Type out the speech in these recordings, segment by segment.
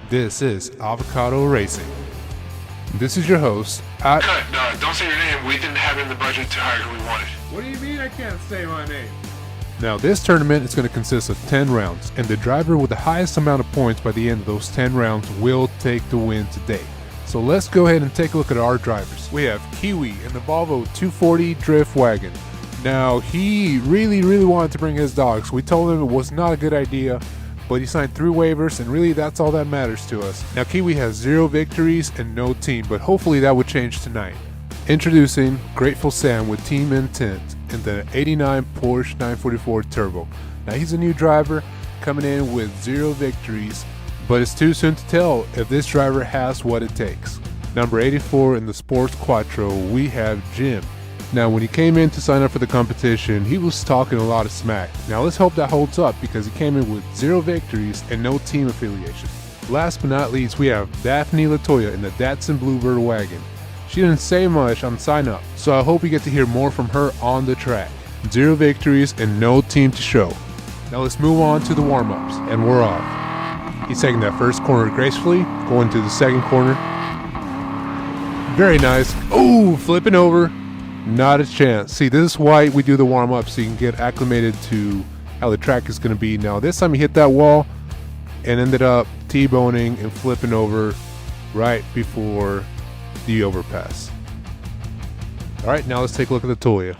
This is Avocado Racing. This is your host. No, don't say your name. We didn't have it in the budget to hire who we wanted. What do you mean I can't say my name? Now, this tournament is going to consist of 10 rounds, and the driver with the highest amount of points by the end of those 10 rounds will take the win today. So let's go ahead and take a look at our drivers. We have Kiwi in the Volvo 240 Drift Wagon. Now, he really wanted to bring his dogs. We told him it was not a good idea, but he signed 3 waivers, and really that's all that matters to us. Now, Kiwi has 0 victories and no team, but hopefully that would change tonight. Introducing Grateful Sam with Team Intent in the 89 Porsche 944 Turbo. Now, he's a new driver coming in with 0 victories, but it's too soon to tell if this driver has what it takes. Number 84 in the Sports Quattro, we have Jim. Now, when he came in to sign up for the competition, he was talking a lot of smack. Now, let's hope that holds up because he came in with 0 victories and no team affiliation. Last but not least, we have Daphne Latoya in the Datsun Bluebird wagon. She didn't say much on sign up, so I hope we get to hear more from her on the track. 0 victories and no team to show. Now let's move on to the warm-ups, and we're off. He's taking that first corner gracefully, going to the second corner. Very nice. Oh, flipping over. Not a chance. See, this is why we do the warm-up, so you can get acclimated to how the track is going to be. Now, this time he hit that wall and ended up T-boning and flipping over right before the overpass. All right, now let's take a look at the Toya.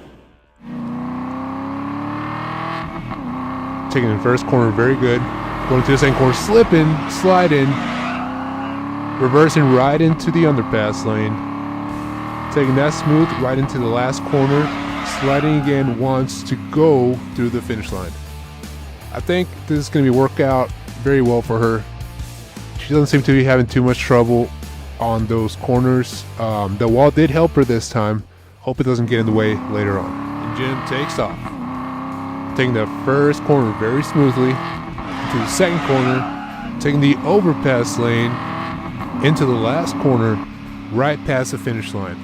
Taking in first corner, very good. Going to the second corner, slipping, sliding, reversing right into the underpass lane. Taking that smooth right into the last corner, sliding again once to go through the finish line. I think this is going to work out very well for her. She doesn't seem to be having too much trouble on those corners. The wall did help her this time. Hope it doesn't get in the way later on. And Jim takes off. Taking the first corner very smoothly to the second corner, taking the overpass lane into the last corner, right past the finish line.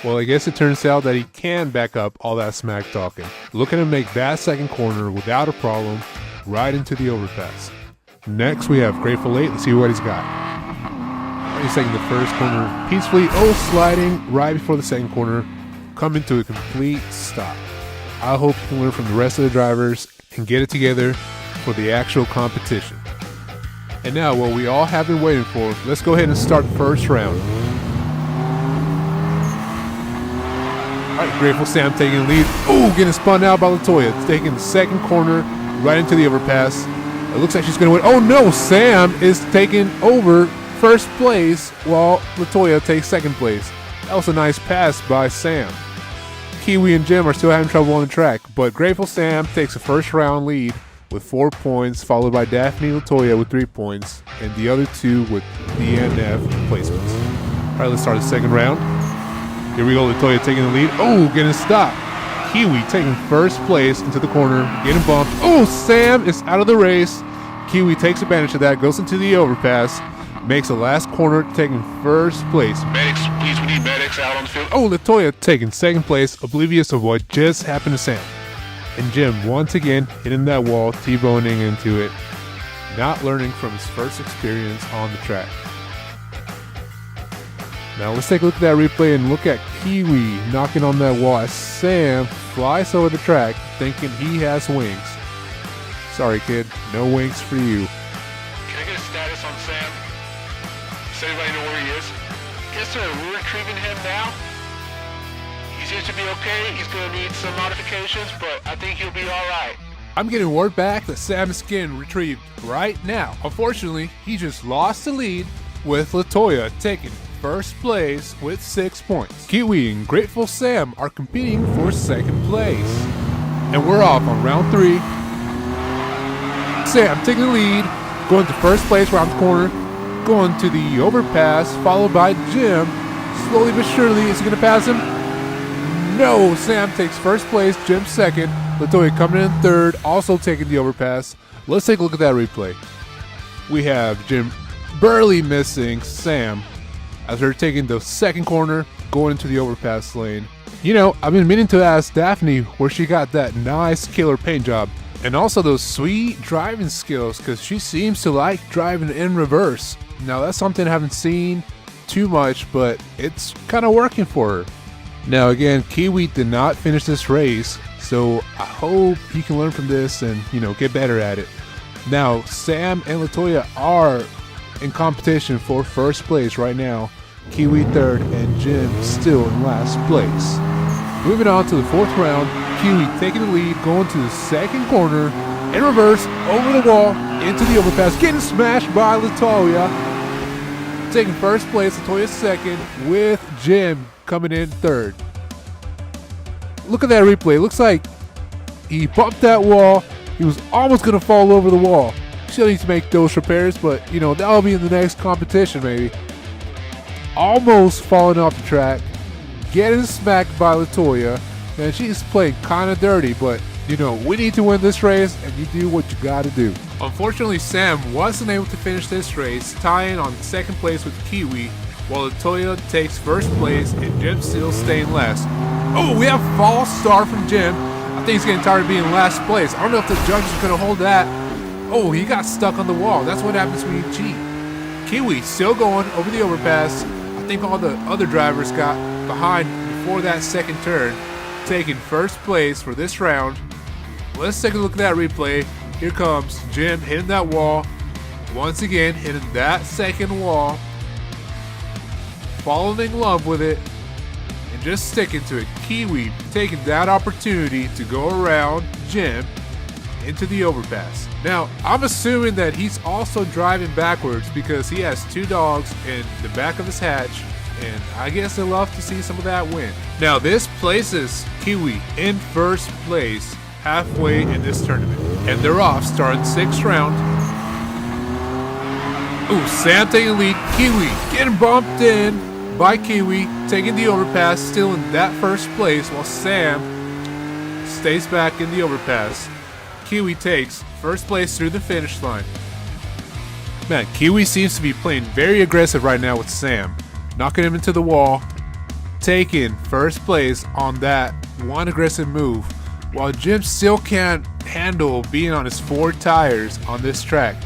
Well, I guess it turns out that he can back up all that smack talking. Look at him make that second corner without a problem, right into the overpass. Next, we have Grateful 8. Let's see what he's got. He's taking the first corner peacefully, sliding right before the second corner, coming to a complete stop. I hope you can learn from the rest of the drivers and get it together for the actual competition. And now, what we all have been waiting for, let's go ahead and start the first round. All right, Grateful Sam taking the lead. Oh, getting spun out by Latoya. Taking the second corner right into the overpass. It looks like she's going to win. Oh no, Sam is taking over first place while Latoya takes second place. That was a nice pass by Sam. Kiwi and Jim are still having trouble on the track, but Grateful Sam takes a first round lead with 4 points, followed by Daphne Latoya with 3 points, and the other 2 with DNF placements. All right, let's start the second round. Here we go, Latoya taking the lead. Oh, getting stopped. Kiwi taking first place into the corner, getting bumped. Oh, Sam is out of the race. Kiwi takes advantage of that, goes into the overpass, makes the last corner, taking first place. Medics, please, we need medics out on the field. Oh, Latoya taking second place, oblivious of what just happened to Sam. And Jim, once again, hitting that wall, T-boning into it, not learning from his first experience on the track. Now let's take a look at that replay and look at Kiwi knocking on that wall as Sam flies over the track thinking he has wings. Sorry, kid, no wings for you. Can I get a status on Sam? Does everybody know where he is? Yes, sir. We're retrieving him now. He seems to be okay. He's going to need some modifications, but I think he'll be all right. I'm getting word back that Sam is getting retrieved right now. Unfortunately, he just lost the lead with Latoya taking first place with 6 points. Kiwi and Grateful Sam are competing for second place. And we're off on round 3. Sam taking the lead, going to first place around the corner, going to the overpass, followed by Jim. Slowly but surely, is he going to pass him? No, Sam takes first place, Jim second, Latoya coming in third, also taking the overpass. Let's take a look at that replay. We have Jim barely missing Sam as they're taking the second corner, going into the overpass lane. You know, I've been meaning to ask Daphne where she got that nice killer paint job. And also those sweet driving skills, because she seems to like driving in reverse. Now that's something I haven't seen too much, but it's kind of working for her. Now again, Kiwi did not finish this race, so I hope he can learn from this and, get better at it. Now Sam and Latoya are in competition for first place right now. Kiwi third and Jim still in last place. Moving on to the fourth round, Kiwi taking the lead, going to the second corner, in reverse, over the wall, into the overpass, getting smashed by Latoya. Taking first place, Latoya second, with Jim coming in third. Look at that replay. It looks like he bumped that wall. He was almost going to fall over the wall. Still needs to make those repairs, but, that'll be in the next competition maybe. Almost falling off the track. Getting smacked by Latoya, and she's playing kind of dirty, but we need to win this race, and you do what you got to do. Unfortunately, Sam wasn't able to finish this race, tying on second place with Kiwi, while Latoya takes first place and Jim still staying last. Oh, we have a false start from Jim. I think he's getting tired of being in last place. I don't know if the judge is going to hold that. Oh, he got stuck on the wall. That's what happens when you cheat. Kiwi still going over the overpass. I think all the other drivers got behind before that second turn, taking first place for this round. Let's take a look at that replay. Here comes Jim hitting that wall. Once again, hitting that second wall. Falling in love with it and just sticking to it. Kiwi taking that opportunity to go around Jim into the overpass. Now, I'm assuming that he's also driving backwards because he has two dogs in the back of his hatch, and I guess they love to see some of that win. Now, this places Kiwi in first place halfway in this tournament, and they're off starting sixth round. Ooh, Sam taking the lead. Kiwi getting bumped in by Kiwi, taking the overpass, still in that first place, while Sam stays back in the overpass. Kiwi takes first place through the finish line. Man, Kiwi seems to be playing very aggressive right now with Sam, knocking him into the wall, taking first place on that one aggressive move, while Jim still can't handle being on his four tires on this track,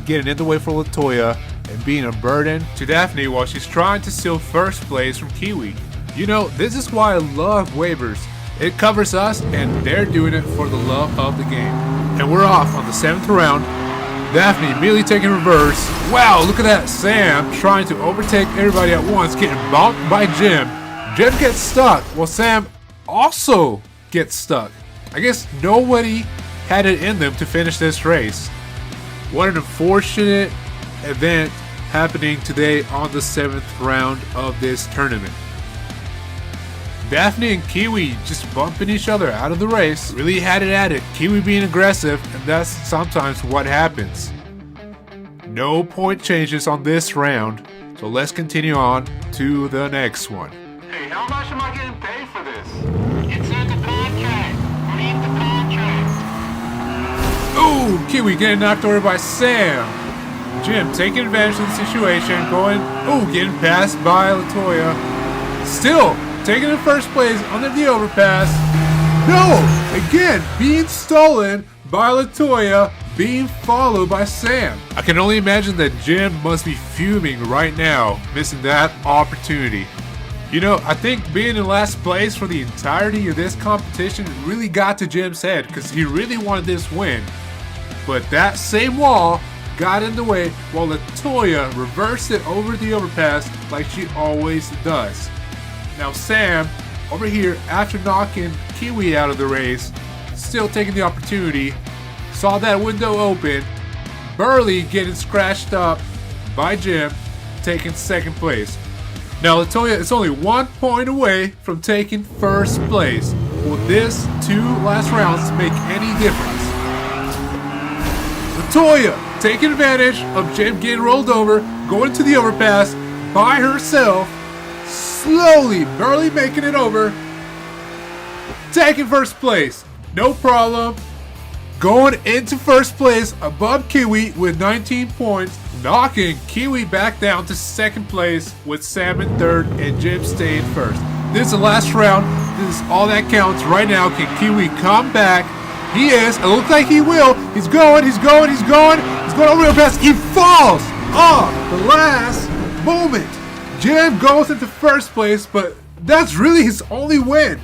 getting in the way for Latoya and being a burden to Daphne while she's trying to steal first place from Kiwi. This is why I love waivers. It covers us, and they're doing it for the love of the game. And we're off on the seventh round. Daphne immediately taking reverse. Wow, look at that. Sam trying to overtake everybody at once, getting bumped by Jim. Jim gets stuck, while Sam also gets stuck. I guess nobody had it in them to finish this race. What an unfortunate event happening today on the seventh round of this tournament. Daphne and Kiwi just bumping each other out of the race. Really had it at it. Kiwi being aggressive, and that's sometimes what happens. No point changes on this round, so let's continue on to the next one. Hey, how much am I getting paid for this? It's in the contract. Read the contract. Ooh, Kiwi getting knocked over by Sam. Jim taking advantage of the situation, getting passed by Latoya. Still taking the first place under the overpass. No! Again, being stolen by Latoya, being followed by Sam. I can only imagine that Jim must be fuming right now, missing that opportunity. I think being in last place for the entirety of this competition really got to Jim's head because he really wanted this win. But that same wall got in the way while Latoya reversed it over the overpass like she always does. Now Sam, over here, after knocking Kiwi out of the race, still taking the opportunity, saw that window open, Burley getting scratched up by Jim, taking second place. Now Latoya is only 1 point away from taking first place. Will this two last rounds make any difference? Latoya taking advantage of Jim getting rolled over, going to the overpass by herself, slowly, barely making it over, taking first place. No problem. Going into first place above Kiwi with 19 points, knocking Kiwi back down to second place with Sam in third and Jim staying first. This is the last round. This is all that counts right now. Can Kiwi come back He is. It looks like he will. He's going. He's going. He's going. He's going over real fast. He falls. Oh, the last moment. Jim goes into first place, but that's really his only win.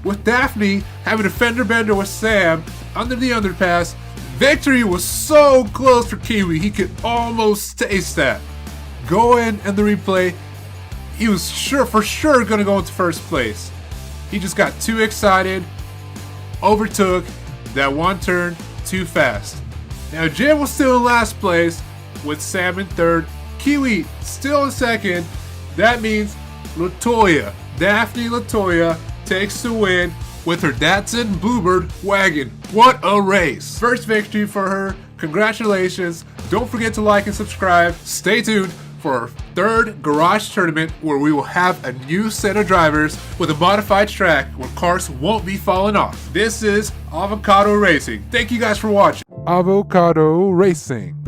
With Daphne having a fender bender with Sam under the underpass, victory was so close for Kiwi. He could almost taste that. Going in the replay, he was for sure going to go into first place. He just got too excited, overtook that one turn too fast. Now Jim was still in last place with Sam in third, Kiwi still in second. That means Daphne Latoya takes the win with her Datsun Bluebird wagon. What a race! First victory for her. Congratulations. Don't forget to like and subscribe. Stay tuned for our third garage tournament where we will have a new set of drivers with a modified track where cars won't be falling off. This is Avocado Racing. Thank you guys for watching. Avocado Racing.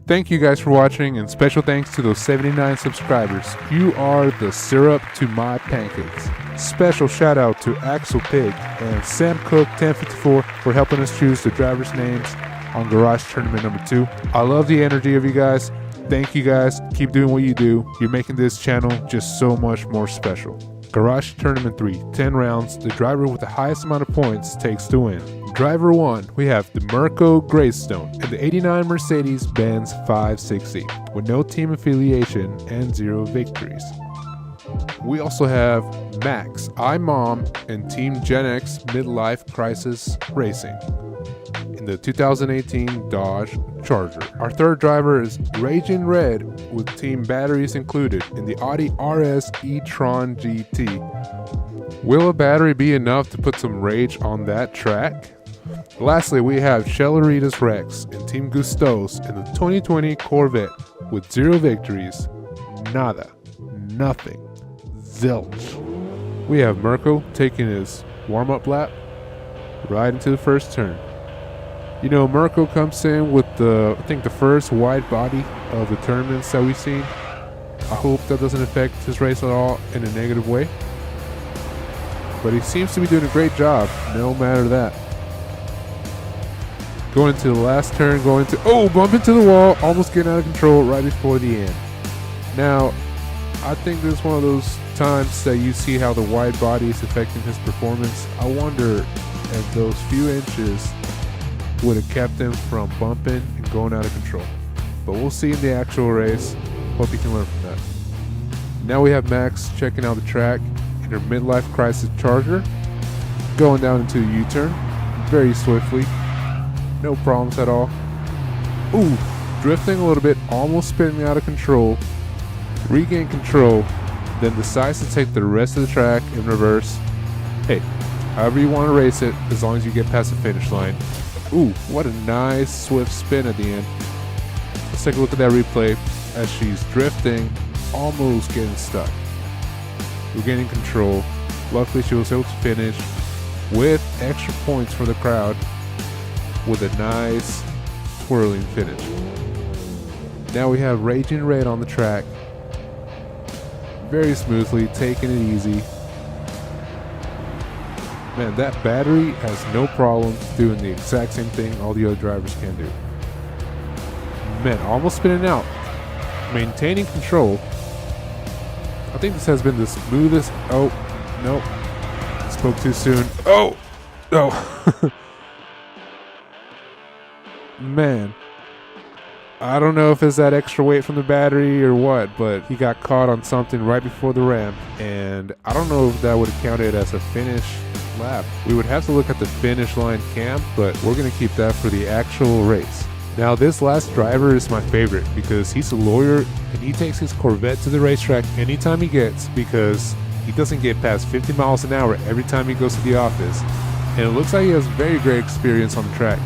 Thank you guys for watching, and special thanks to those 79 subscribers. You are the syrup to my pancakes. Special shout out to Axel Pig and Sam Cook 1054 for helping us choose the drivers' names on Garage Tournament number 2. I love the energy of you guys. Thank you guys. Keep doing what you do. You're making this channel just so much more special. Garage Tournament 3, 10 rounds. The driver with the highest amount of points takes the win. Driver 1, we have the Mirko Greystone and the 89 Mercedes-Benz 560 with no team affiliation and 0 victories. We also have Max, iMom, and Team Gen X Midlife Crisis Racing in the 2018 Dodge Charger. Our third driver is Raging Red with team batteries included in the Audi RS e-tron GT. Will a battery be enough to put some rage on that track? Lastly, we have Shelleritas Rex and Team Gustos in the 2020 Corvette with 0 victories, nada, nothing, zilch. We have Mirko taking his warm-up lap right into the first turn. You know, Mirko comes in with I think the first wide body of the tournaments that we've seen. I hope that doesn't affect his race at all in a negative way. But he seems to be doing a great job, no matter that. Going into the last turn, bump into the wall, almost getting out of control right before the end. Now, I think this is one of those times that you see how the wide body is affecting his performance. I wonder if those few inches would have kept him from bumping and going out of control. But we'll see in the actual race. Hope you can learn from that. Now we have Max checking out the track in her midlife crisis Charger, going down into a U-turn very swiftly. No problems at all. Ooh, drifting a little bit, almost spinning out of control. Regain control, then decides to take the rest of the track in reverse. Hey, however you want to race it, as long as you get past the finish line. Ooh, what a nice swift spin at the end. Let's take a look at that replay as she's drifting, almost getting stuck. Regaining control. Luckily she was able to finish with extra points for the crowd with a nice twirling finish. Now we have Raging Red on the track. Very smoothly, taking it easy. Man, that battery has no problem doing the exact same thing all the other drivers can do. Man, almost spinning out. Maintaining control. I think this has been the smoothest. Oh, nope. Spoke too soon. Oh, no. Man. I don't know if it's that extra weight from the battery or what, but he got caught on something right before the ramp, and I don't know if that would have counted as a finish lap. We would have to look at the finish line cam, but we're going to keep that for the actual race. Now this last driver is my favorite because he's a lawyer and he takes his Corvette to the racetrack anytime he gets, because he doesn't get past 50 miles an hour every time he goes to the office, and it looks like he has very great experience on the track.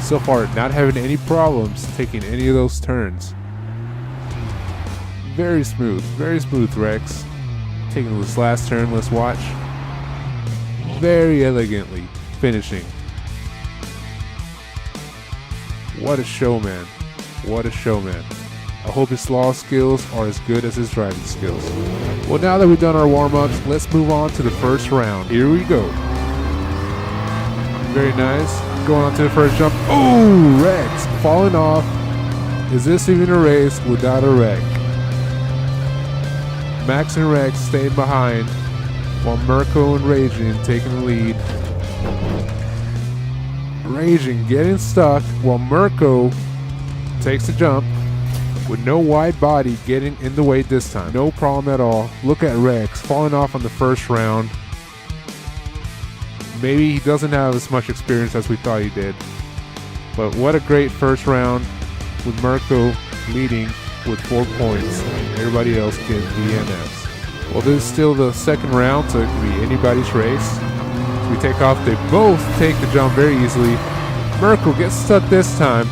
So far, not having any problems taking any of those turns. Very smooth Rex. Taking this last turn, let's watch. Very elegantly finishing. What a showman. What a showman. I hope his law skills are as good as his driving skills. Well, now that we've done our warm-ups, let's move on to the first round. Here we go. Very nice. Going on to the first jump. Oh, Rex falling off. Is this even a race without a wreck? Max and Rex staying behind while Mirko and Raging taking the lead. Raging getting stuck while Mirko takes the jump with no wide body getting in the way this time. No problem at all. Look at Rex falling off on the first round. Maybe he doesn't have as much experience as we thought he did. But what a great first round with Mirko leading with 4 points. Everybody else getting DNFs. Well, this is still the second round, so it could be anybody's race. As we take off, they both take the jump very easily. Mirko gets stuck this time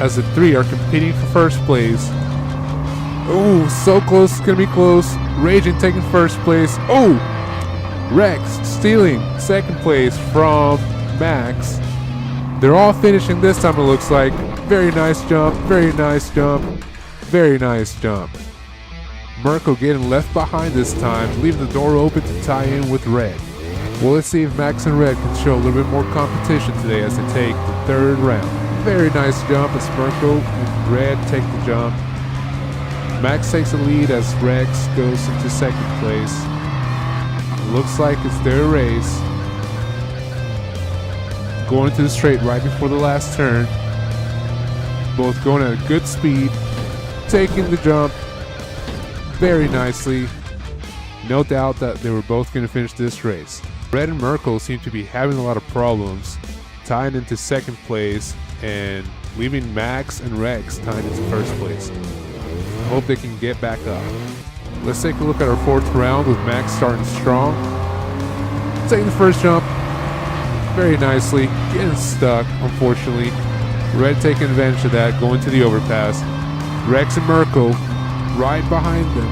as the three are competing for first place. Oh, so close, it's gonna be close. Raging taking first place. Oh! Rex stealing second place from Max. They're all finishing this time, it looks like. Very nice jump, very nice jump, very nice jump. Mirko getting left behind this time, leaving the door open to tie in with Red. Well, let's see if Max and Red can show a little bit more competition today as they take the third round. Very nice jump as Mirko and Red take the jump. Max takes the lead as Rex goes into second place. Looks like it's their race. Going to the straight right before the last turn. Both going at a good speed. Taking the jump very nicely. No doubt that they were both going to finish this race. Red and Mirko seem to be having a lot of problems tying into second place and leaving Max and Rex tying into first place. Hope they can get back up. Let's take a look at our fourth round with Max starting strong. Taking the first jump very nicely, getting stuck, unfortunately. Red taking advantage of that, going to the overpass. Rex and Mirko right behind them.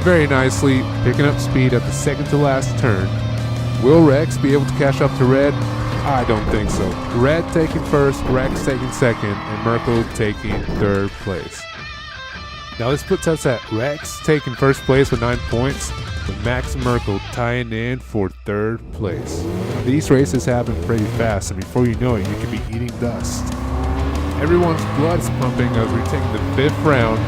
Very nicely, picking up speed at the second to last turn. Will Rex be able to catch up to Red? I don't think so. Red taking first, Rex taking second, and Mirko taking third place. Now this puts us at Rex taking first place with 9 points, with Max and Mirko tying in for third place. These races happen pretty fast, and before you know it, you could be eating dust. Everyone's blood is pumping as we're taking the fifth round.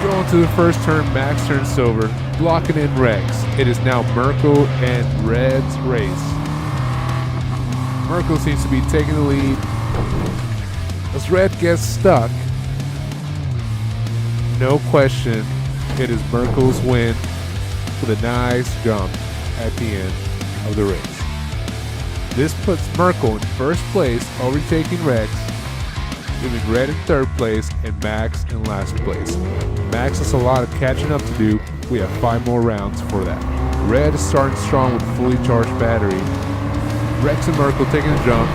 Going to the first turn, Max turns over, blocking in Rex. It is now Mirko and Red's race. Mirko seems to be taking the lead as Red gets stuck. No question, it is Mirko's win with a nice jump at the end of the race. This puts Mirko in first place, overtaking Rex, leaving Red in third place and Max in last place. Max has a lot of catching up to do. We have 5 more rounds for that. Red is starting strong with a fully charged battery. Rex and Mirko taking a jump,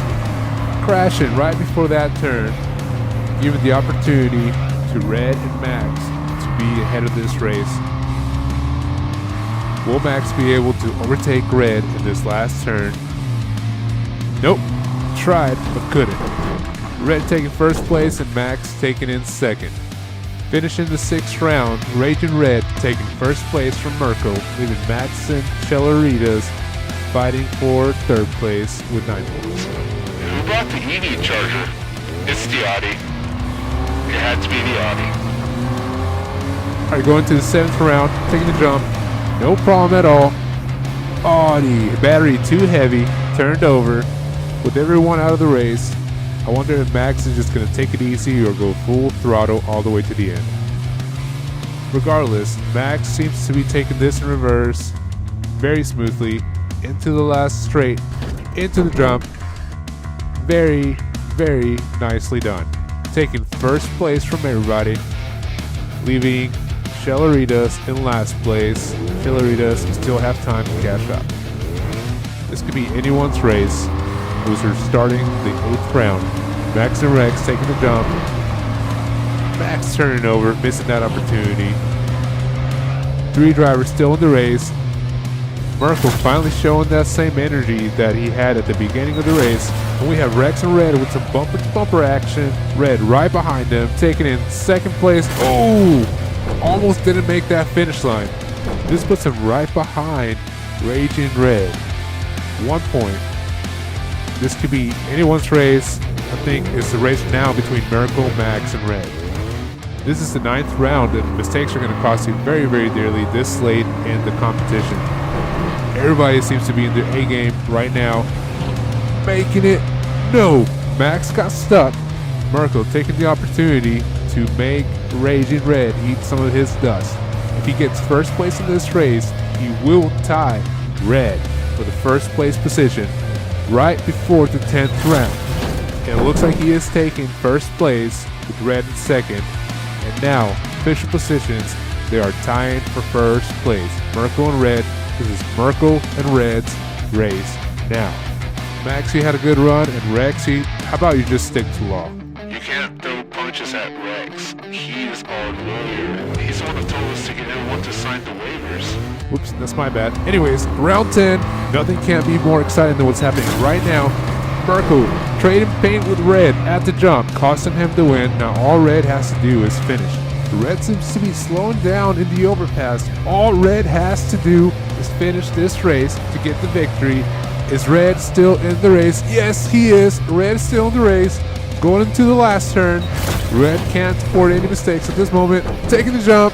crashing right before that turn, giving the opportunity to Red and Max to be ahead of this race. Will Max be able to overtake Red in this last turn? Nope. Tried, but couldn't. Red taking first place and Max taking in second. Finishing the 6th round, Raging Red taking first place from Mirko, leaving Max and Chelaritas fighting for third place with 9 points. Who brought the EV charger? It's the Audi. It had to be the Audi. Alright, going to the 7th round, taking the jump. No problem at all. Audi, battery too heavy, turned over with everyone out of the race. I wonder if Max is just going to take it easy or go full throttle all the way to the end. Regardless, Max seems to be taking this in reverse very smoothly into the last straight, into the jump. Very, very nicely done. Taking first place from everybody, leaving Chelaritas in last place. Chelaritas still have time to catch up. This could be anyone's race. Losers starting the 8th round. Max and Rex taking the jump. Max turning over, missing that opportunity. 3 drivers still in the race. Mirko finally showing that same energy that he had at the beginning of the race. And we have Rex and Red with some bumper action. Red right behind them, taking in second place. Oh! Almost didn't make that finish line. This puts him right behind Raging Red. 1 point. This could be anyone's race. I think it's the race now between Miracle, Max, and Red. This is the 9th round, and mistakes are going to cost you very, very dearly this late in the competition. Everybody seems to be in their A game right now. Making it. No! Max got stuck. Miracle taking the opportunity to make Raging Red eat some of his dust. If he gets first place in this race, he will tie Red for the first place position right before the 10th round. And it looks like he is taking first place with Red in second. And now, official positions, they are tying for first place. Miracle and Red. This is Miracle and Red's race now. Maxie had a good run, and Rexy, how about you just stick to law? You can't throw punches at Rex. He is our lawyer. He's the one who told us to get everyone to sign the waivers. Whoops, that's my bad. Anyways, round 10. Nothing can be more exciting than what's happening right now. Miracle trading paint with Red at the jump, costing him the win. Now all Red has to do is finish. Red seems to be slowing down in the overpass. All Red has to do is finish this race to get the victory. Is Red still in the race? Yes, he is. Red is still in the race. Going into the last turn. Red can't afford any mistakes at this moment. Taking the jump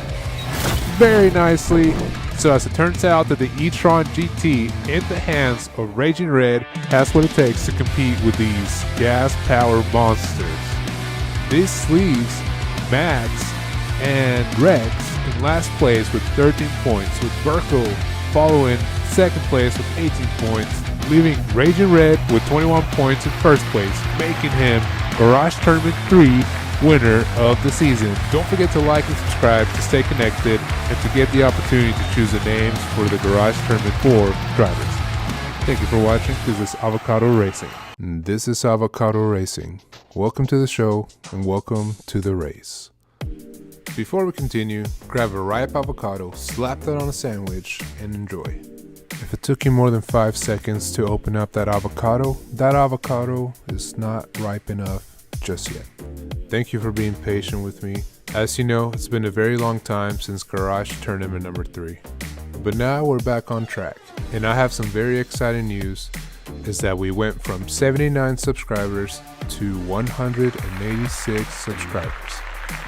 very nicely. So as it turns out that the e-tron GT in the hands of Raging Red has what it takes to compete with these gas-powered monsters. This leaves Max and Rex in last place with 13 points, with Burkle following second place with 18 points, leaving Raging Red with 21 points in first place, making him Garage Tournament 3 winner of the season. Don't forget to like and subscribe to stay connected and to get the opportunity to choose the names for the Garage Tournament 4 drivers. Thank you for watching. This is Avocado Racing. This is Avocado Racing. Welcome to the show and welcome to the race. Before we continue, grab a ripe avocado, slap that on a sandwich, and enjoy. If it took you more than 5 seconds to open up that avocado is not ripe enough just yet. Thank you for being patient with me. As you know, it's been a very long time since Garage Tournament number 3. But now we're back on track, and I have some very exciting news, is that we went from 79 subscribers to 186 subscribers.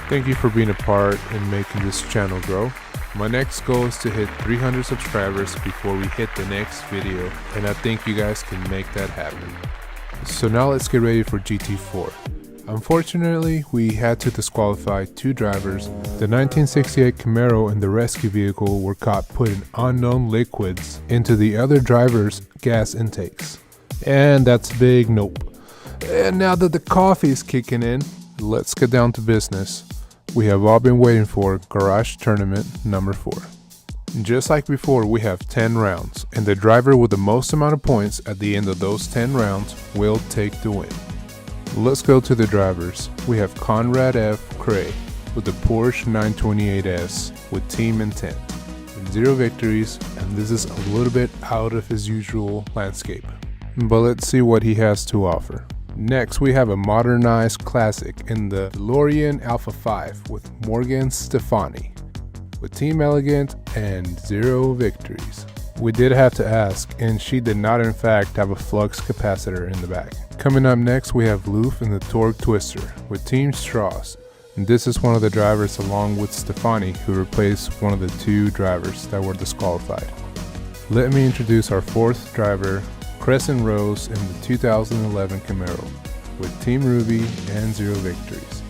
Thank you for being a part in making this channel grow. My next goal is to hit 300 subscribers before we hit the next video, and I think you guys can make that happen. So now let's get ready for GT4. Unfortunately, we had to disqualify 2 drivers. The 1968 Camaro and the rescue vehicle were caught putting unknown liquids into the other drivers' gas intakes. And that's a big nope. And now that the coffee is kicking in, let's get down to business. We have all been waiting for Garage Tournament number 4. Just like before, we have 10 rounds, and the driver with the most amount of points at the end of those 10 rounds will take the win. Let's go to the drivers. We have Conrad F. Cray with the Porsche 928S with team intent. 0 victories, and this is a little bit out of his usual landscape. But let's see what he has to offer. Next, we have a modernized classic in the DeLorean Alpha 5 with Morgan Stefani with Team Elegant and 0 victories. We did have to ask, and she did not in fact have a flux capacitor in the back. Coming up next, we have Loof in the Torque Twister with Team Strauss. And this is one of the drivers along with Stefani who replaced one of the 2 drivers that were disqualified. Let me introduce our 4th driver, Crescent Rose in the 2011 Camaro with Team Ruby and 0 victories.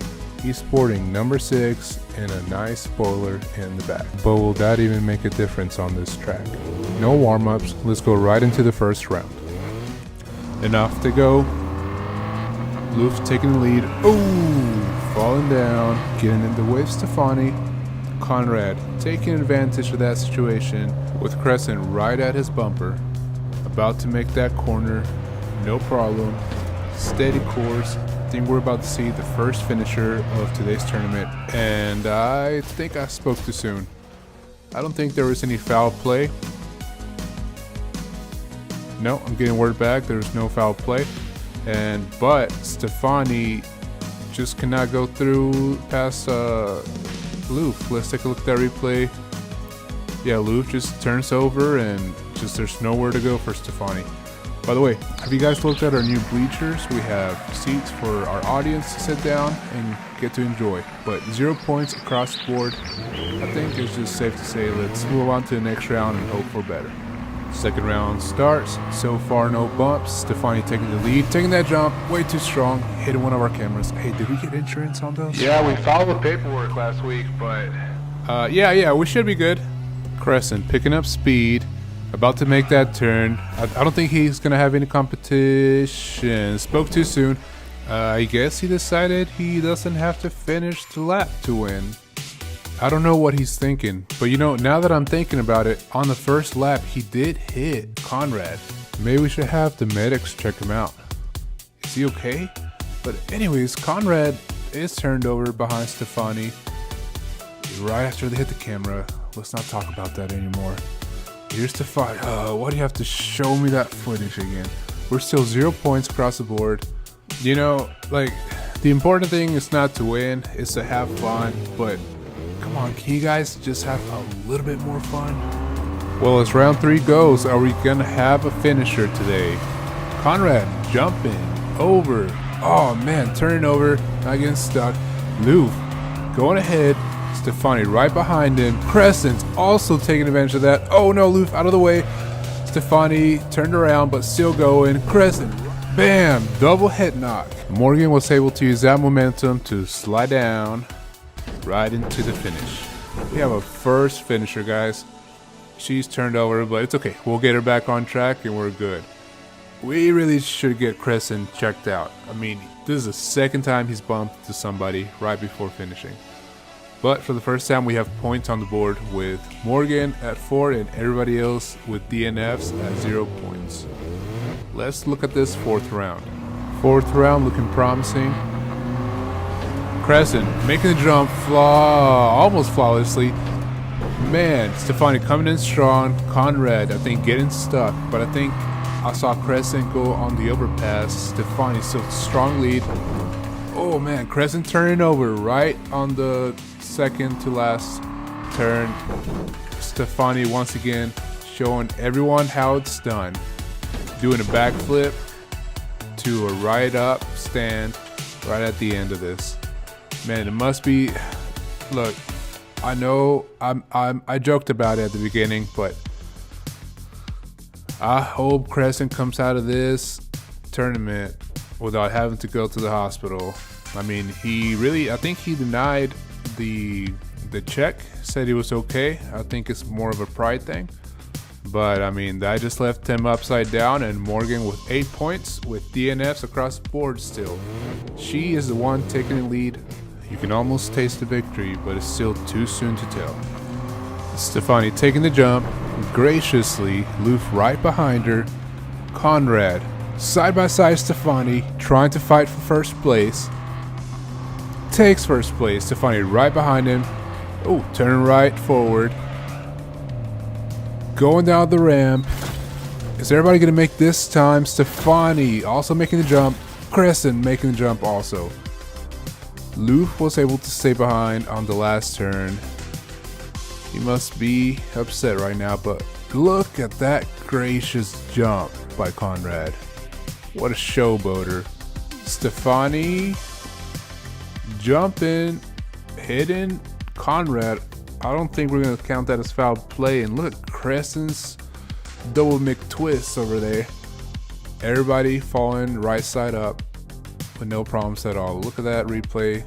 He's sporting number 6 and a nice spoiler in the back. But will that even make a difference on this track? No warm-ups, let's go right into the first round. And off they go. Loof taking the lead. Oh, falling down, getting in the way of Stefani. Conrad taking advantage of that situation with Crescent right at his bumper. About to make that corner, no problem. Steady course. I think we're about to see the first finisher of today's tournament, and I think I spoke too soon. I don't think there was any foul play. No, I'm getting word back. There's no foul play, but Stefani just cannot go through past Loof. Let's take a look at that replay. Yeah, Loof just turns over and just there's nowhere to go for Stefani. By the way, have you guys looked at our new bleachers? We have seats for our audience to sit down and get to enjoy, but 0 points across the board. I think it's just safe to say let's move on to the next round and hope for better. Second round starts. So far, no bumps. Stefani taking the lead, taking that jump, way too strong, hitting one of our cameras. Hey, did we get insurance on those? Yeah, we filed the paperwork last week, but yeah, we should be good. Crescent picking up speed, about to make that turn. I don't think he's gonna have any competition. Spoke too soon. I guess he decided he doesn't have to finish the lap to win. I don't know what he's thinking, but you know, now that I'm thinking about it, on the first lap he did hit Conrad. Maybe we should have the medics check him out. Is he okay? But anyways, Conrad is turned over behind Stefani right after they hit the camera. Let's not talk about that anymore. Here's Stefani. Why do you have to show me that footage again? We're still 0 points across the board. You know, like, the important thing is not to win, it's to have fun, but come on, can you guys just have a little bit more fun? Well, as round 3 goes, are we gonna have a finisher today? Conrad jumping over. Oh man, turning over, not getting stuck. Lou going ahead. Stefani right behind him. Crescent's also taking advantage of that. Oh no, Lou out of the way. Stefani turned around, but still going. Crescent, bam, double head knock. Morgan was able to use that momentum to slide down right into the finish. We have a first finisher, guys. She's turned over, but it's okay. We'll get her back on track and we're good. We really should get Crescent checked out. I mean, this is the second time he's bumped to somebody right before finishing. But for the first time, we have points on the board with Morgan at 4 and everybody else with DNFs at 0 points. Let's look at this fourth round. Fourth round looking promising. Crescent making the jump almost flawlessly. Man, Stefani coming in strong. Conrad, I think, getting stuck, but I think I saw Crescent go on the overpass. Stefani still strong lead. Oh man, Crescent turning over right on the second to last turn. Stefani once again showing everyone how it's done. Doing a backflip to a right up stand right at the end of this. Man, it must be. Look, I know I joked about it at the beginning, but I hope Crescent comes out of this tournament without having to go to the hospital. I mean, I think he denied the check, said he was okay. I think it's more of a pride thing. But I mean, that just left him upside down, and Morgan with 8 points with DNFs across the board still. She is the one taking the lead. You can almost taste the victory, but it's still too soon to tell. Stefani taking the jump, graciously, Loof right behind her. Conrad, side by side Stefani, trying to fight for first place. Takes first place, Stefani right behind him. Oh, turning right forward. Going down the ramp. Is everybody gonna make this time? Stefani also making the jump. Crescent making the jump also. Loof was able to stay behind on the last turn. He must be upset right now, but look at that gracious jump by Conrad. What a showboater. Stefani jumping, hitting Conrad. I don't think we're going to count that as foul play. And look, Crescent's double McTwist over there. Everybody falling right side up with no problems at all. Look at that replay.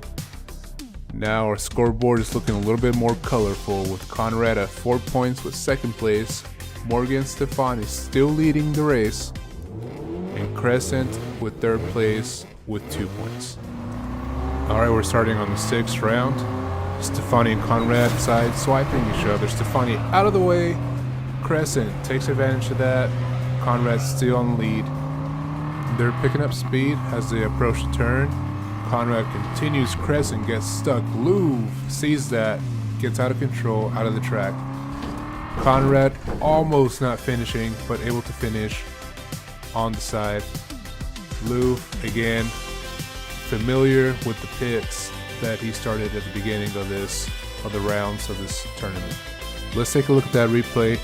Now our scoreboard is looking a little bit more colorful with Conrad at 4 points with second place. Morgan Stefani still leading the race. And Crescent with third place with 2 points. Alright, we're starting on the 6th round. Stefani and Conrad side swiping each other. Stefani out of the way. Crescent takes advantage of that. Conrad's still on the lead. They're picking up speed as they approach the turn. Conrad continues. Crescent gets stuck. Louvre sees that, gets out of control, out of the track. Conrad almost not finishing, but able to finish on the side. Louvre again, familiar with the pits that he started at the beginning of the rounds of this tournament. Let's take a look at that replay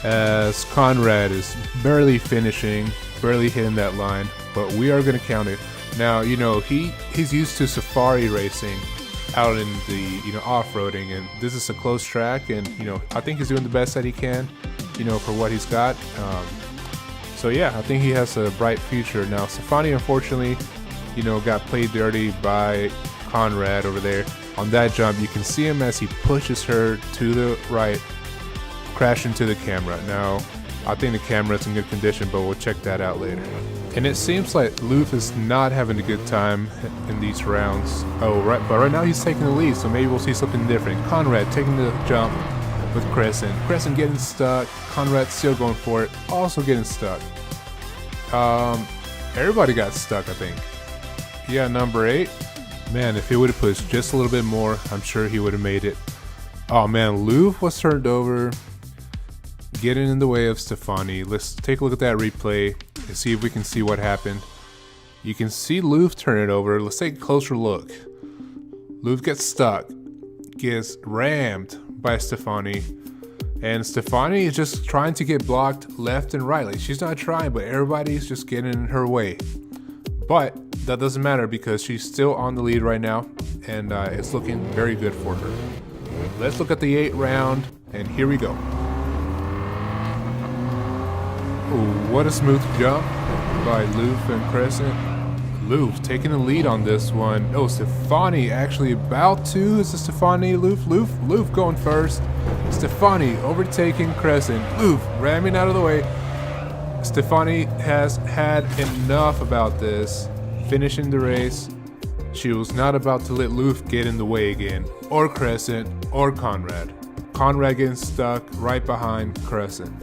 as Conrad is barely finishing. barely hitting that line, but we are going to count it. Now, you know, he's used to safari racing out in the, you know, off-roading, and this is a close track, and, you know, I think he's doing the best that he can, you know, for what he's got. So yeah, I think he has a bright future. Now, Stefani, unfortunately, you know, got played dirty by Conrad over there. On that jump, you can see him as he pushes her to the right, crash into the camera. Now, I think the camera's in good condition, but we'll check that out later. And it seems like Loof is not having a good time in these rounds. Oh, right, but right now he's taking the lead, so maybe we'll see something different. Conrad taking the jump with Crescent. Crescent getting stuck. Conrad still going for it, also getting stuck. Everybody got stuck, I think. Yeah, number 8. Man, if he would have pushed just a little bit more, I'm sure he would have made it. Oh man, Loof was turned over, getting in the way of Stefani. Let's take a look at that replay and see if we can see what happened. You can see Loof turn it over. Let's take a closer look. Loof gets stuck, gets rammed by Stefani, and Stefani is just trying to get blocked left and right. Like, she's not trying, but everybody's just getting in her way. But that doesn't matter because she's still on the lead right now, and it's looking very good for her. Let's look at the 8th round, and here we go. Ooh, what a smooth jump by Loof and Crescent. Loof taking the lead on this one. Oh, Stefani actually about to. Is it Stefani, Loof? Loof going first. Stefani overtaking Crescent. Loof ramming out of the way. Stefani has had enough about this, finishing the race. She was not about to let Loof get in the way again, or Crescent, or Conrad. Conrad getting stuck right behind Crescent.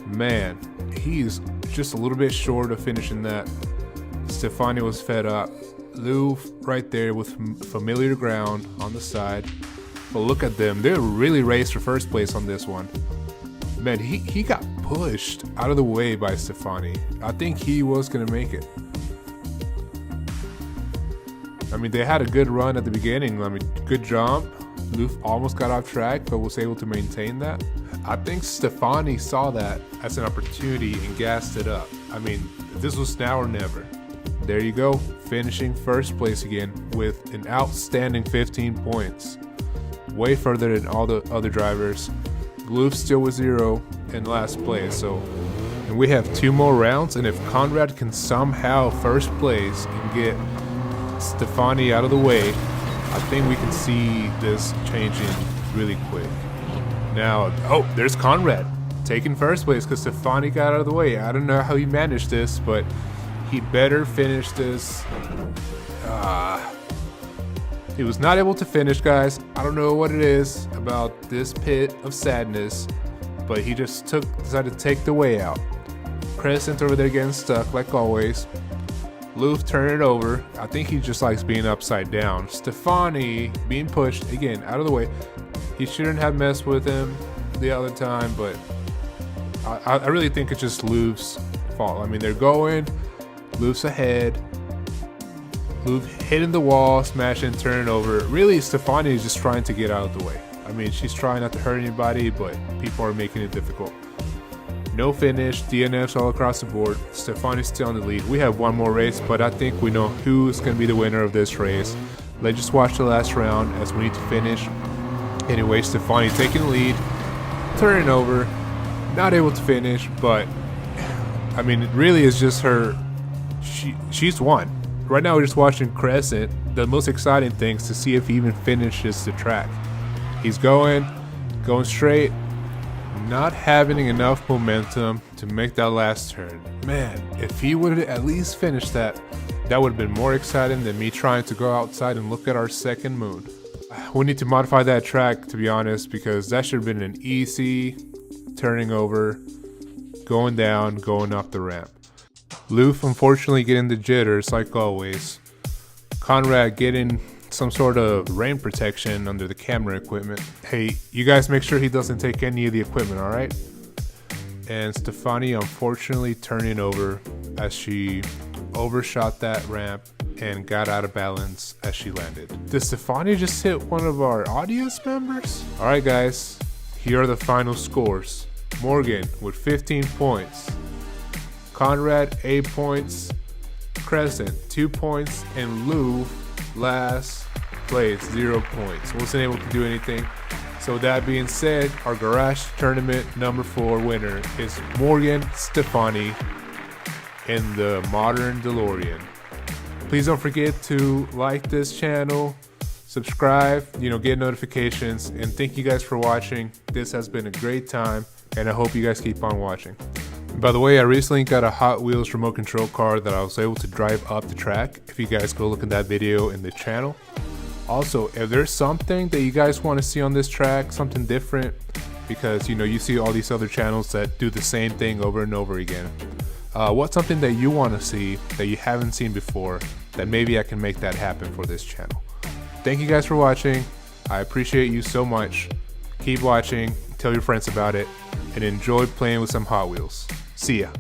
Man, he's just a little bit short of finishing that. Stefani was fed up. Loof right there with familiar ground on the side. But look at them, they really raced for first place on this one. Man, he got pushed out of the way by Stefani. I think he was gonna make it. I mean, they had a good run at the beginning. I mean, good jump. Loof almost got off track, but was able to maintain that. I think Stefani saw that as an opportunity and gassed it up. I mean, this was now or never. There you go, finishing first place again with an outstanding 15 points. Way further than all the other drivers. Loof still with 0 in last place. And we have 2 more rounds, and if Conrad can somehow first place and get Stefani out of the way, I think we can see this changing really quick. Now, oh, there's Conrad taking first place because Stefani got out of the way. I don't know how he managed this, but he better finish this. He was not able to finish, guys. I don't know what it is about this pit of sadness, but he just decided to take the way out. Crescent over there getting stuck like always. Loof turn it over. I think he just likes being upside down. Stefani being pushed again out of the way. He shouldn't have messed with him the other time, but I really think it's just Loof's fault. I mean, they're going, Loof's ahead. Loof hitting the wall, smashing, turning over. Really, Stefani is just trying to get out of the way. I mean, she's trying not to hurt anybody, but people are making it difficult. No finish, DNFs all across the board. Stefani's still on the lead. We have one more race, but I think we know who's going to be the winner of this race. Let's just watch the last round as we need to finish. Anyway, Stefani taking the lead, turning over, not able to finish, but I mean, it really is just her. She's won. Right now we're just watching Crescent. The most exciting thing is to see if he even finishes the track. He's going straight, not having enough momentum to make that last turn. Man, if he would have at least finished that, that would have been more exciting than me trying to go outside and look at our second moon. We need to modify that track, to be honest, because that should have been an easy turning over, going down, going up the ramp. Loof unfortunately getting the jitters like always. Conrad getting some sort of rain protection under the camera equipment. Hey, you guys make sure he doesn't take any of the equipment, alright? And Stefani unfortunately turning over as she overshot that ramp and got out of balance as she landed. Did Stefani just hit one of our audience members? Alright guys, here are the final scores. Morgan with 15 points. Conrad 8 points, Crescent 2 points, and Lou last place 0 points. Wasn't able to do anything. So that being said, our garage tournament number 4 winner is Morgan Stefani in the modern DeLorean. Please don't forget to like this channel, subscribe, get notifications, and thank you guys for watching. This has been a great time, and I hope you guys keep on watching. By the way, I recently got a Hot Wheels remote control car that I was able to drive up the track. If you guys go look at that video in the channel. Also, if there's something that you guys want to see on this track, something different, because you see all these other channels that do the same thing over and over again. What's something that you want to see that you haven't seen before, that maybe I can make that happen for this channel. Thank you guys for watching. I appreciate you so much. Keep watching, tell your friends about it, and enjoy playing with some Hot Wheels. See ya.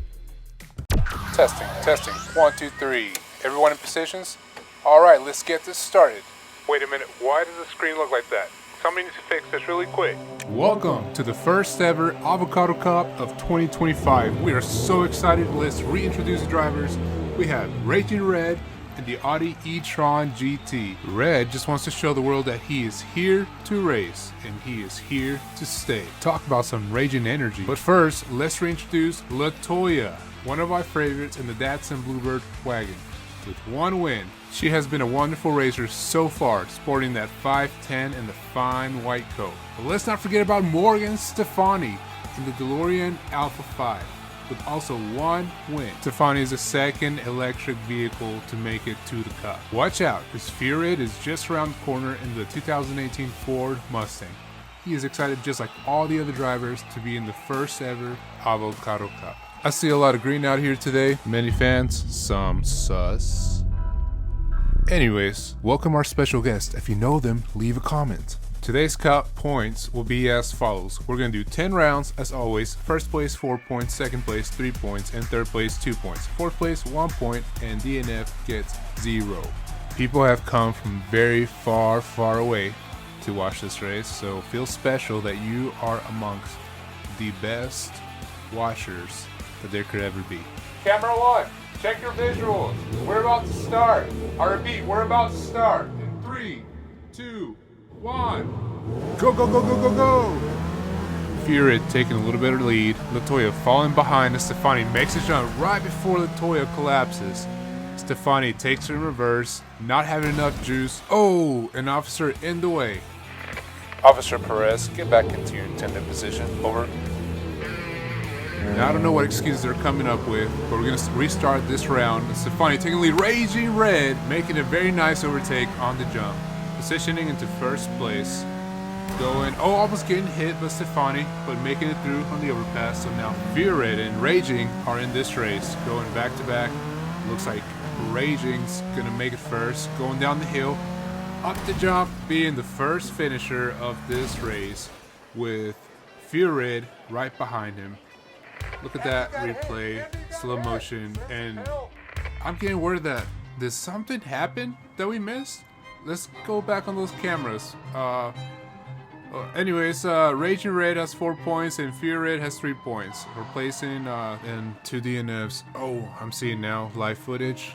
Testing. 1, 2, 3. Everyone in positions? Alright, let's get this started. Wait a minute, why does the screen look like that? Somebody needs to fix this really quick. Welcome to the first ever Avocado Cup of 2025. We are so excited. Let's reintroduce the drivers. We have Raging Red and the Audi e-tron GT. Red just wants to show the world that he is here to race and he is here to stay. Talk about some raging energy. But first, let's reintroduce LaToya, one of my favorites in the Datsun Bluebird wagon. With 1 win, she has been a wonderful racer so far, sporting that 510 and the fine white coat. But let's not forget about Morgan Stefani in the DeLorean Alpha 5, with also 1 win. Stefani is the second electric vehicle to make it to the Cup. Watch out, his Fury is just around the corner in the 2018 Ford Mustang. He is excited just like all the other drivers to be in the first ever Avocado Cup. I see a lot of green out here today. Many fans, some sus. Anyways, welcome our special guest. If you know them, leave a comment. Today's Cup points will be as follows. We're going to do 10 rounds as always. First place 4 points, second place 3 points, and third place 2 points. Fourth place 1 point, and DNF gets 0. People have come from very far away to watch this race, so feel special that you are amongst the best watchers that there could ever be. Camera 1, check your visuals. We're about to start. I repeat, we're about to start. In 3, 2, 1. Go! Fury taking a little bit of lead. LaToya falling behind as Stefani makes a jump right before LaToya collapses. Stefani takes it in reverse, not having enough juice. Oh, an officer in the way. Officer Perez, get back into your intended position. Over. Now, I don't know what excuses they're coming up with, but we're going to restart this round. Stefani taking the lead, Raging Red, making a very nice overtake on the jump. Positioning into first place. Going, almost getting hit by Stefani, but making it through on the overpass. So now Fury and Raging are in this race, going back to back. Looks like Raging's going to make it first, going down the hill. Up the jump, being the first finisher of this race with Fury right behind him. Look at that replay, slow motion, and I'm getting word that did something happen that we missed? Let's go back on those cameras. Anyways, Raging Red has 4 points and Fury Red has 3 points. Replacing and 2 DNFs. Oh, I'm seeing now live footage.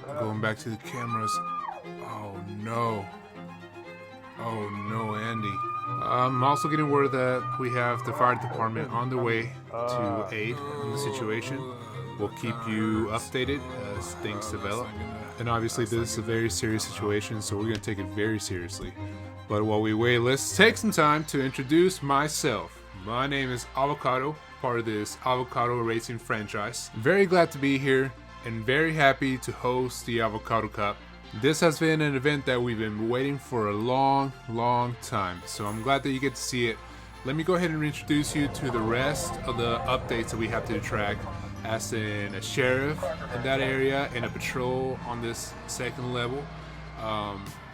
Going back to the cameras. Oh no, Andy. I'm also getting word that we have the fire department on the way to aid in the situation. We'll keep you updated as things develop. And obviously this is a very serious situation, so we're going to take it very seriously. But while we wait, let's take some time to introduce myself. My name is Avocado, part of this Avocado Racing franchise. Very glad to be here and very happy to host the Avocado Cup. This has been an event that we've been waiting for a long time, so I'm glad that you get to see it. Let me go ahead and introduce you to the rest of the updates that we have to the track, as in a sheriff in that area and a patrol on this second level.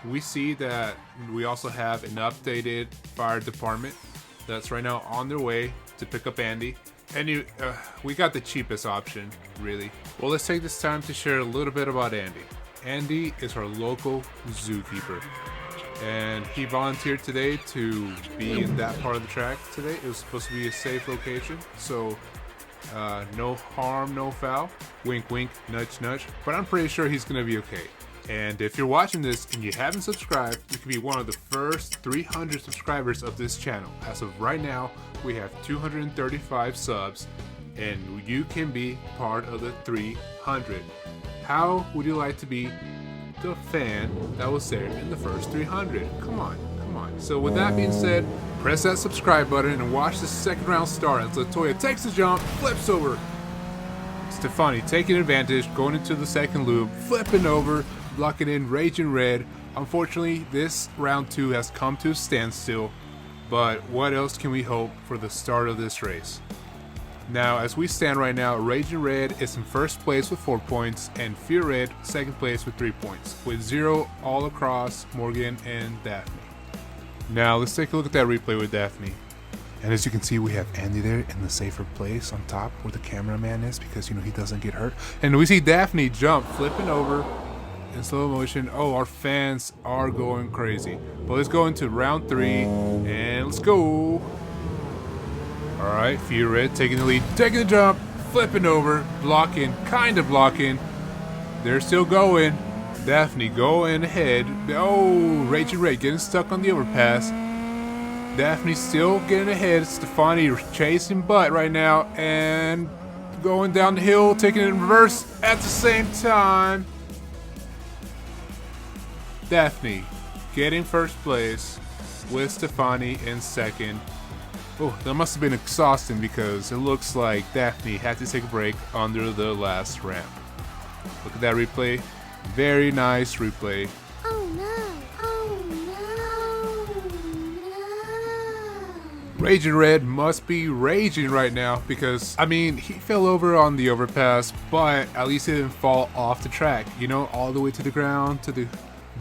We see that we also have an updated fire department that's right now on their way to pick up Andy. And we got the cheapest option, really. Well, let's take this time to share a little bit about Andy. Andy is our local zookeeper, and he volunteered today to be in that part of the track today. It was supposed to be a safe location, so No harm, no foul. Wink, wink, nudge, nudge. But I'm pretty sure he's going to be okay. And if you're watching this and you haven't subscribed, you can be one of the first 300 subscribers of this channel. As of right now, we have 235 subs, and you can be part of the 300. How would you like to be the fan that was there in the first 300? Come on, come on. So with that being said, press that subscribe button and watch the second round start as Latoya takes the jump, flips over. Stefani taking advantage, going into the second loop, flipping over, blocking in Raging Red. Unfortunately, this round 2 has come to a standstill, but what else can we hope for the start of this race? Now, as we stand right now, Raging Red is in first place with 4 points, and Fear Red second place with 3 points, with 0 all across Morgan and Daphne. Now, let's take a look at that replay with Daphne. And as you can see, we have Andy there in the safer place on top where the cameraman is, because, you know, he doesn't get hurt. And we see Daphne jump, flipping over in slow motion. Oh, our fans are going crazy. But let's go into round 3, and let's go. All right, Fear Red taking the lead, taking the jump, flipping over, blocking, kind of blocking. They're still going. Daphne going ahead. Oh, Raging Red getting stuck on the overpass. Daphne still getting ahead. Stefani chasing butt right now and going down the hill, taking it in reverse at the same time. Daphne getting first place with Stefani in second. Oh, that must have been exhausting because it looks like Daphne had to take a break under the last ramp. Look at that replay. Very nice replay. Oh no, oh no, no. Raging Red must be raging right now because, I mean, he fell over on the overpass, but at least he didn't fall off the track, you know, all the way to the ground, to the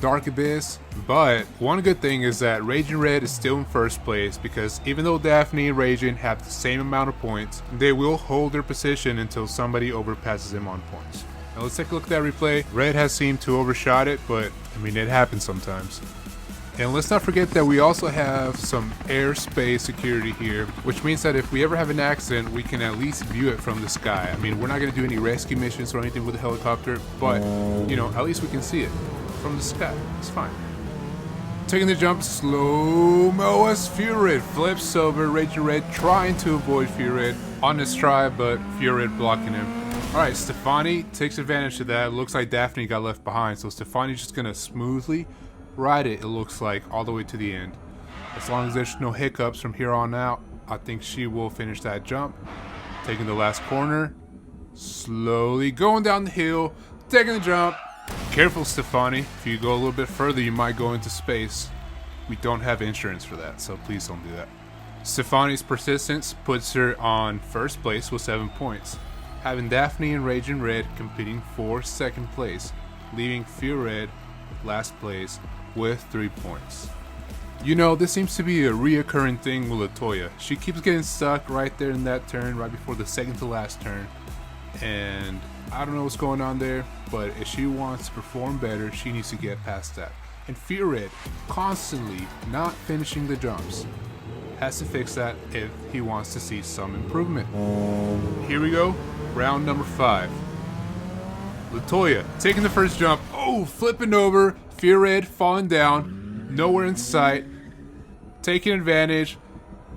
dark abyss. But one good thing is that Raging Red is still in first place because even though Daphne and Raging have the same amount of points, they will hold their position until somebody overpasses them on points. Now let's take a look at that replay. Red has seemed to overshot it, but I mean, it happens sometimes. And let's not forget that we also have some airspace security here, which means that if we ever have an accident, we can at least view it from the sky. I mean, we're not going to do any rescue missions or anything with the helicopter, but, you know, at least we can see it from the sky. It's fine. Taking the jump, slow-mo as Fear Red flips over. Raging Red trying to avoid Fear Red on his try, but Fear Red blocking him. Alright, Stefani takes advantage of that. It looks like Daphne got left behind, so Stefani's just going to smoothly ride it, it looks like, all the way to the end. As long as there's no hiccups from here on out, I think she will finish that jump. Taking the last corner, slowly going down the hill, taking the jump. Careful, Stefani. If you go a little bit further, you might go into space. We don't have insurance for that, so please don't do that. Stefani's persistence puts her on first place with 7 points, having Daphne and Raging Red competing for second place, leaving Fear Red last place with 3 points. You know, this seems to be a reoccurring thing with Latoya. She keeps getting stuck right there in that turn, right before the second to last turn. And I don't know what's going on there, but if she wants to perform better, she needs to get past that. And Fear Red constantly not finishing the jumps. Has to fix that if he wants to see some improvement. Here we go, round number 5. Latoya taking the first jump. Oh, flipping over. Fear Red falling down. Nowhere in sight. Taking advantage.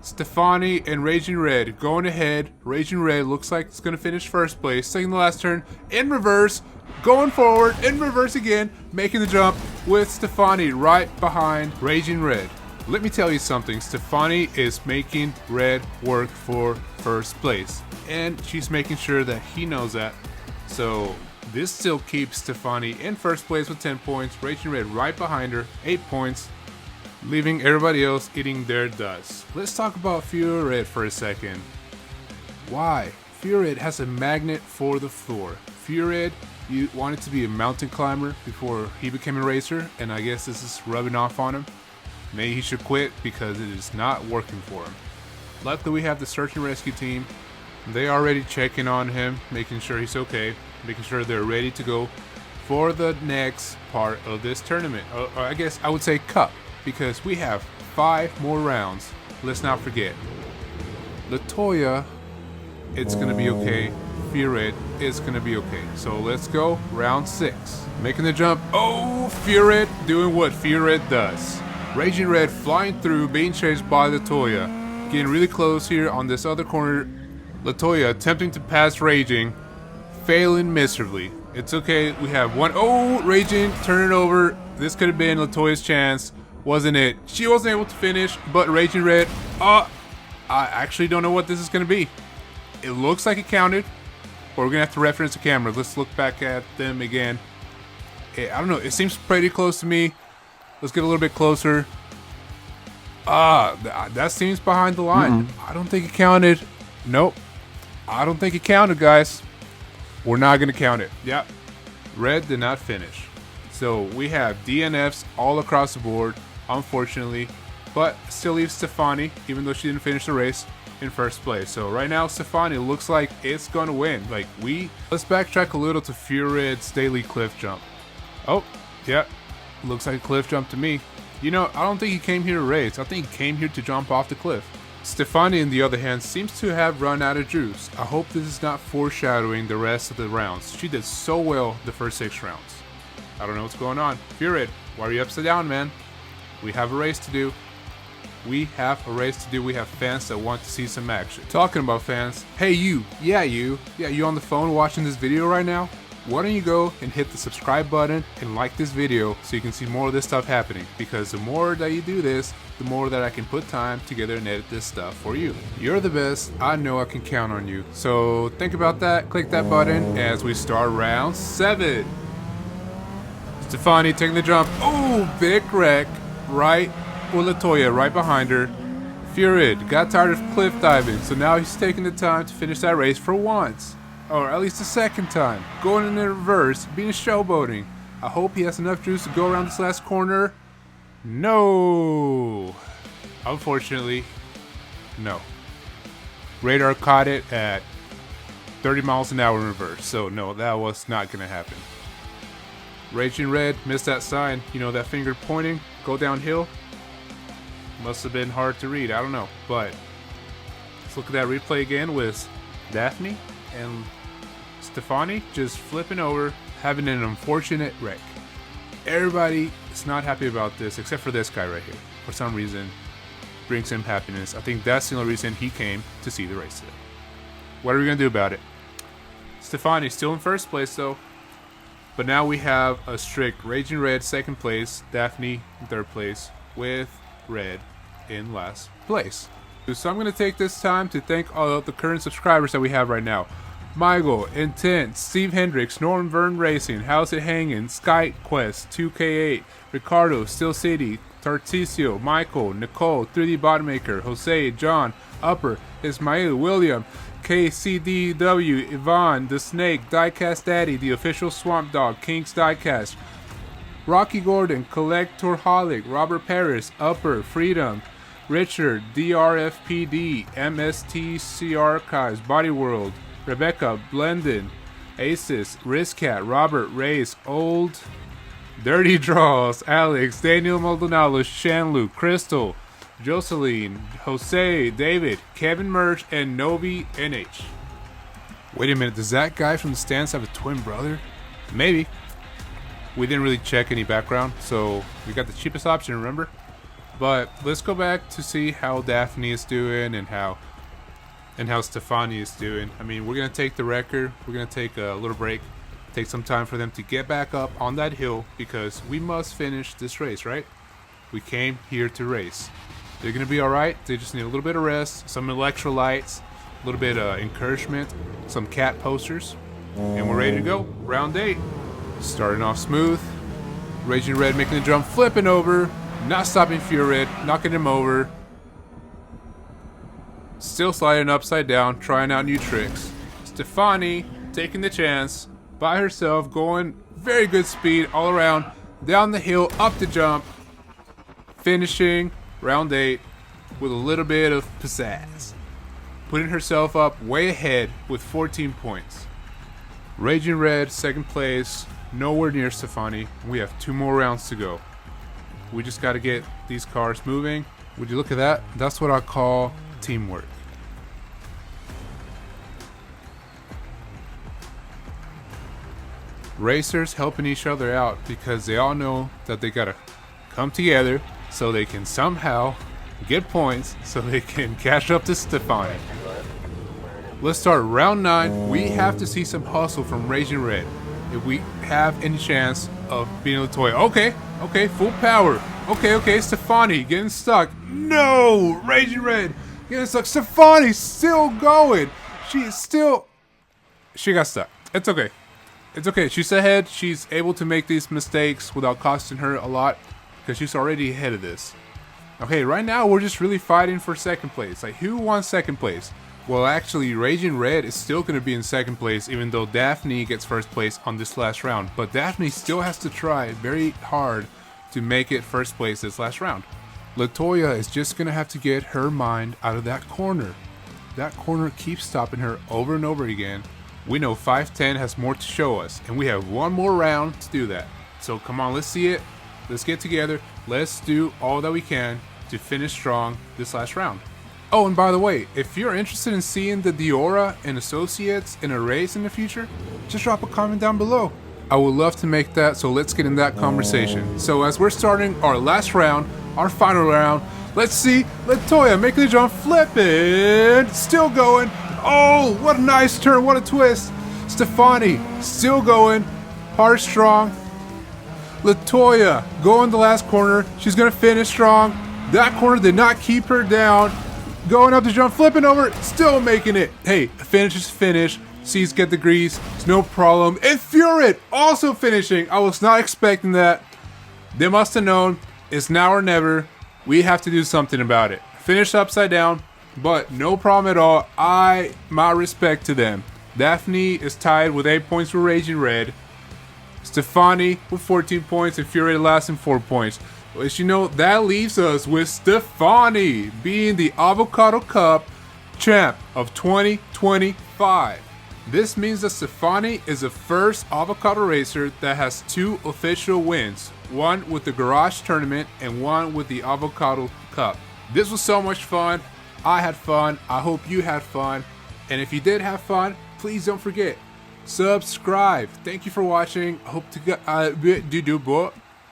Stefani and Raging Red going ahead. Raging Red looks like it's going to finish first place. Taking the last turn in reverse. Going forward in reverse again. Making the jump with Stefani right behind Raging Red. Let me tell you something. Stefani is making Red work for first place. And she's making sure that he knows that. So this still keeps Stefani in first place with 10 points. Raging Red right behind her, 8 points. Leaving everybody else eating their dust. Let's talk about Fear Red for a second. Why? Fear Red has a magnet for the floor. Fear Red wanted to be a mountain climber before he became a racer, and I guess this is rubbing off on him. Maybe he should quit because it is not working for him. Luckily, we have the search and rescue team. They are already checking on him, making sure he's okay, making sure they're ready to go for the next part of this tournament. Or I guess I would say cup, because we have 5 more rounds. Let's not forget. Latoya it's gonna be okay. Fear Red, it's gonna be okay. So let's go, round 6. Making the jump. Oh, Fear Red doing what Fear Red does. Raging Red flying through, being chased by Latoya. Getting really close here on this other corner. Latoya attempting to pass Raging, failing miserably. It's okay, we have one. Oh, Raging, turn it over. This could have been Latoya's chance, wasn't it? She wasn't able to finish, but Raging Red, I actually don't know what this is gonna be. It looks like it counted, but we're gonna have to reference the camera. Let's look back at them again. I don't know, it seems pretty close to me. Let's get a little bit closer. That seems behind the line. I don't think it counted. Nope. I don't think it counted, guys. We're not going to count it. Yep. Red did not finish. So we have DNFs all across the board, unfortunately. But still leaves Stefani, even though she didn't finish the race, in first place. So right now, Stefani looks like it's going to win. Let's backtrack a little to Fear Red's daily cliff jump. Oh, yeah. Looks like a cliff jump to me. You know, I don't think he came here to race. I think he came here to jump off the cliff. Stefani, on the other hand, seems to have run out of juice. I hope this is not foreshadowing the rest of the rounds. She did so well the first 6 rounds. I don't know what's going on. Fear Red, why are you upside down, man? We have a race to do. We have a race to do. We have fans that want to see some action. Talking about fans, hey you, yeah you on the phone watching this video right now? Why don't you go and hit the subscribe button and like this video so you can see more of this stuff happening, because the more that you do this, the more that I can put time together and edit this stuff for you. You're the best. I know I can count on you. So think about that. Click that button as we start round 7. Stefani taking the jump. Oh, big wreck right with Latoya right behind her. Fear Red got tired of cliff diving, so now he's taking the time to finish that race for once. Or at least the second time. Going in the reverse, being showboating. I hope he has enough juice to go around this last corner. No. Unfortunately, no. Radar caught it at 30 miles an hour in reverse. So no, that was not going to happen. Raging Red missed that sign. You know, that finger pointing, go downhill. Must have been hard to read. I don't know. But let's look at that replay again with Daphne and Stefani just flipping over, having an unfortunate wreck. Everybody is not happy about this except for this guy right here. For some reason, brings him happiness. I think that's the only reason he came to see the race today. What are we gonna do about it? Stefani still in first place though, but now we have a strict Raging Red second place, Daphne in third place, with Red in last place. So I'm gonna take this time to thank all of the current subscribers that we have right now. Michael, Intent, Steve Hendricks, Norm Vern Racing, How's It Hangin', Sky Quest, 2K8, Ricardo, Steel City, Tartisio, Michael, Nicole, 3D Botmaker, Jose, John, Upper, Ismail, William, KCDW, Yvonne, The Snake, Diecast Daddy, The Official Swamp Dog, King's Diecast, Rocky Gordon, Collectorholic, Robert Paris, Upper, Freedom, Richard, DRFPD, MSTC Archives, Body World, Rebecca, Blendon, Aces, Rizcat, Robert, Race, Old, Dirty Draws, Alex, Daniel Maldonado, Shanlu, Crystal, Jocelyn, Jose, David, Kevin Merch, and Novi NH. Wait a minute, does that guy from the stands have a twin brother? Maybe. We didn't really check any background, so we got the cheapest option, remember? But let's go back to see how Daphne is doing and how Stefani is doing. I mean, we're going to take the record. We're going to take a little break. Take some time for them to get back up on that hill because we must finish this race, right? We came here to race. They're going to be all right. They just need a little bit of rest, some electrolytes, a little bit of encouragement, some cat posters, and we're ready to go. Round 8. Starting off smooth. Raging Red making the jump, flipping over, not stopping Fear Red, knocking him over. Still sliding upside down, trying out new tricks. Stefani taking the chance by herself, going very good speed all around, down the hill, up the jump, finishing round 8 with a little bit of pizzazz, putting herself up way ahead with 14 points. Raging Red, second place, nowhere near Stefani. We have 2 more rounds to go. We just got to get these cars moving. Would you look at that? That's what I call teamwork. Racers helping each other out because they all know that they gotta come together so they can somehow get points so they can catch up to Stefani. Let's start round 9. We have to see some hustle from Raging Red if we have any chance of beating Latoya. Okay, full power. Okay, Stefani getting stuck. No, Raging Red getting stuck. Stefani still going. She got stuck. It's okay. She's ahead. She's able to make these mistakes without costing her a lot because she's already ahead of this. Okay, right now we're just really fighting for second place. Like, who wants second place? Well, actually, Raging Red is still going to be in second place, even though Daphne gets first place on this last round. But Daphne still has to try very hard to make it first place this last round. Latoya is just going to have to get her mind out of that corner. That corner keeps stopping her over and over again. We know 510 has more to show us, and we have one more round to do that. So come on, let's see it. Let's get together. Let's do all that we can to finish strong this last round. Oh, and by the way, if you're interested in seeing the Diora and Associates in a race in the future, just drop a comment down below. I would love to make that, so let's get in that conversation. So as we're starting our last round, our final round, let's see Latoya making the jump, flipping, still going. Oh, what a nice turn, what a twist. Stefani still going, hard, strong. Latoya going the last corner. She's gonna finish strong. That corner did not keep her down. Going up the jump, flipping over, still making it. Hey, finish is finish. C's get the grease, it's no problem. And Furit also finishing. I was not expecting that. They must have known it's now or never. We have to do something about it. Finish upside down, but no problem at all. My respect to them. Daphne is tied with 8 points for Raging Red. Stefani with 14 points and Fury last in 4 points. As you know, that leaves us with Stefani being the Avocado Cup champ of 2025. This means that Stefani is the first avocado racer that has 2 official wins, one with the Garage Tournament and one with the Avocado Cup. This was so much fun. I had fun. I hope you had fun. And if you did have fun, please don't forget, subscribe. Thank you for watching. I hope to get